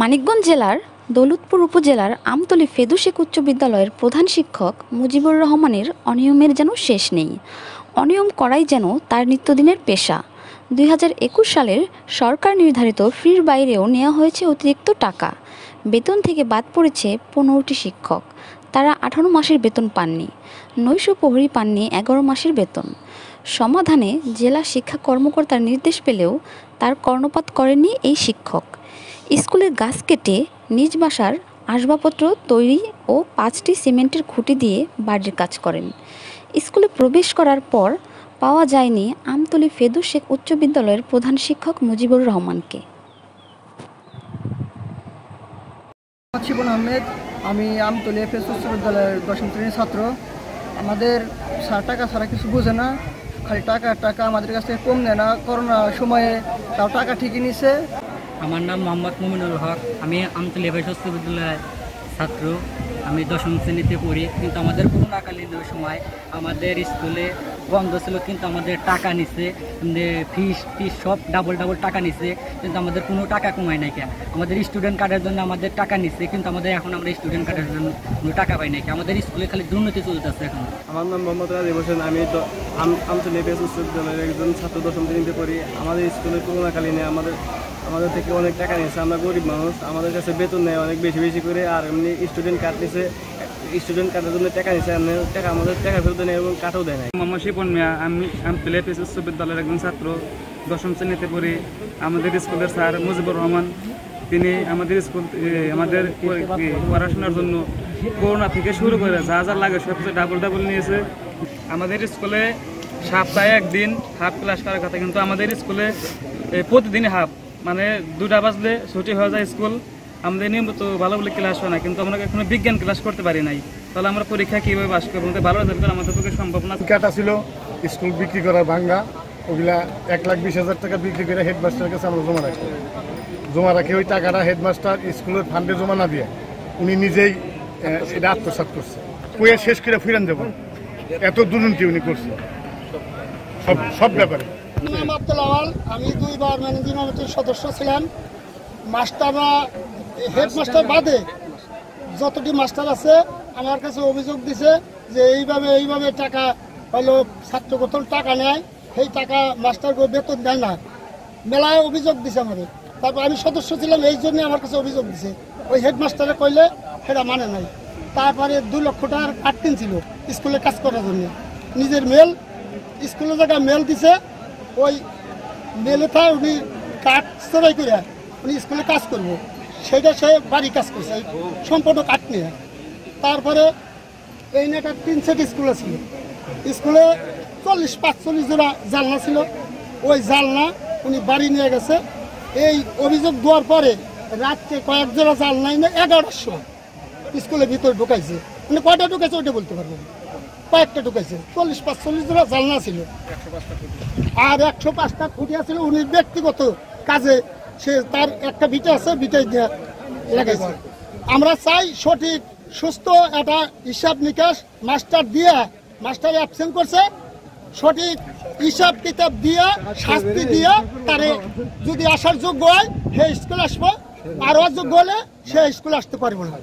মানিকগঞ্জ জেলার দৌলতপুর উপজেলার আমতলী ফেদুশেখ উচ্চ বিদ্যালয়ের প্রধান শিক্ষক মুজিবুর রহমানের অনিয়মের যেন শেষ নেই। অনিয়ম করাই যেন তার নিত্যদিনের পেশা। 2021 সালের সরকার নির্ধারিত ফির বাইরেও নেওয়া হয়েছে অতিরিক্ত টাকা। বেতন থেকে বাদ পড়েছে 15টি শিক্ষক। তারা 18 মাসের বেতন পাননি। নৈশ প্রহরী পাননি 11 মাসের বেতন। সমাধানে জেলা শিক্ষা কর্মকর্তার নির্দেশ পেলেও তার কর্ণপাত করেননি এই শিক্ষক। স্কুলের গাছ কেটে নিজ বাসার আসবাবপত্র তৈরি ও 5টি সিমেন্টের খুঁটি দিয়ে বাড়ির কাজ করেন। স্কুলে প্রবেশ করার পর পাওয়া যায়নি আমতলী ফেদুশেখ উচ্চ বিদ্যালয়ের প্রধান শিক্ষক মুজিবুর রহমানকে। শিবন আহমেদ, আমি আমতলী এফএস উচ্চ বিদ্যালয়ের 10ম শ্রেণীর ছাত্র। আমাদের টাকা ছাড়া কিছু বোঝে না, খালি টাকা আমাদের কাছ থেকে কম নেয় না। করোনার সময়ে তাও টাকা ঠিকই নিছে। আমার নাম মোহাম্মদ মুমিনুল হক, আমি আমতলী এফএস উচ্চ বিদ্যালয়ের ছাত্র। আমি 10ম শ্রেণীতে পড়ি, কিন্তু আমাদের করোনাকালীন সময় আমাদের স্কুলে বন্ধ ছিল, কিন্তু আমাদের টাকা নিছে, ফিস সব ডাবল টাকা নিছে, কিন্তু আমাদের কোনো টাকা কমায় নাই। আমাদের স্টুডেন্ট কার্ডের জন্য আমাদের টাকা নিচ্ছে, কিন্তু আমরা স্টুডেন্ট কার্ডের জন্য কোনো টাকা পাই নাই। আমাদের স্কুলে খালি দুর্নীতি চলতেছে এখন। আমার নাম মোহাম্মদ রাজীব হোসেন, আমি আমতলী এফএস উচ্চ বিদ্যালয়ের একজন ছাত্র, 10ম শ্রেণীতে পড়ি। আমাদের স্কুলে করোনাকালীনে আমাদের থেকে অনেক টাকা নিয়েছে। আমরা গরিব মানুষ, আমাদের কাছে বেতন নেয় অনেক বেশি করে, আর এমনি স্টুডেন্ট কার্ড নিছে, স্টুডেন্ট কার্ডের জন্য টাকা নিচ্ছে, আমাদের টাকা ফেরত দেয় এবং কার্ডও দেয় না। মোহাম্মদ শিবন মিয়া, আমি আমতলী এফএস উচ্চ বিদ্যালয়ের একজন ছাত্র, 10ম শ্রেণীতে পড়ি। আমাদের স্কুলের স্যার মুজিবুর রহমান, তিনি আমাদের পড়াশোনার জন্য করোনা থেকে শুরু করে যা লাগে সব কিছু ডাবল নিয়েছে। আমাদের স্কুলে সপ্তাহে একদিন হাফ ক্লাস করার কথা, কিন্তু আমাদের স্কুলে প্রতিদিনই হাফ, মানে 2টা বাজলে ছুটি হয়ে যায় স্কুল। আমাদের নিয়মিত ভালো বলে ক্লাস হয় না, কিন্তু আমরা এখনো বিজ্ঞান ক্লাস করতে পারি নাই। তাহলে আমরা পরীক্ষা কীভাবে পাস করবো? ভালো রেজাল্ট করে আমাদের পক্ষে সম্ভব না। কাটা ছিল স্কুল বিক্রি করার ভাঙ্গা, ওগুলা 1,20,000 টাকা বিক্রি করে হেডমাস্টারের কাছে আমরা জমা রাখি। ওই টাকাটা হেডমাস্টার স্কুলের ফান্ডে জমা না দিয়ে উনি নিজেই এটা আত্মসাৎ করছে। কইয়া শেষ করে ফিরান যাব, এত দুর্নীতি উনি করছে সব ব্যাপারে। নাম আব্দুল আওয়াল, আমি 2বার ম্যানেজিং কমিটির সদস্য ছিলাম। মাস্টাররা, হেডমাস্টার বাদে যতটি মাস্টার আছে আমার কাছে অভিযোগ দিছে যে এইভাবে টাকা হলো ছাত্র কত টাকা নেয়, সেই টাকা মাস্টারকে বেতন দেয় না। মেলায় অভিযোগ দিছে আমাদের। তারপর আমি সদস্য ছিলাম, এই জন্য আমার কাছে অভিযোগ দিছে। ওই হেডমাস্টারে কইলে সেটা মানে নাই। তারপরে 2 লক্ষ টাকার কার্ড কিনছিল স্কুলে কাজ করার জন্য। নিজের মেল স্কুলের জায়গায় মেল দিছে, ওই মেলে থাকে উনি কাঠ চড়াই করে উনি স্কুলে কাজ করবো, সেটা সে বাড়ি কাজ করছে সম্পূর্ণ কাঠ নিয়ে। তারপরে এই নেটা 3 সেট স্কুলে ছিল, স্কুলে 40-45 জোড়া জানলা ছিল। ওই জানলা উনি বাড়ি নিয়ে গেছে। এই অভিযোগ দেওয়ার পরে রাত্রে কয়েক জোড়া জানলা নিয়ে 11টার সময় স্কুলের ভিতরে ঢুকাইছে। মানে কয়টা ঢুকাইছে ওইটা বলতে পারবো না, কয়েকটা ঢুকাইছে। 40-45 জোড়া জানলা ছিল আর 105টা খুঁটি ছিল। উনি ব্যক্তিগত কাজে সে তার একটা বিটা আছে, বিটাই দিয়ে লাগাইছে। আমরা চাই সঠিক সুস্থ একটা হিসাব নিকাশ মাস্টার দিয়ে, মাস্টার অ্যাবসেন্ট করছে, সঠিক হিসাব কিতাব দিয়ে শাস্তি দিয়ে তারে যদি আসার যোগ্য হয় সে স্কুল আসবো, আর অযোগ্য হলে সে স্কুল আসতে পারবো না।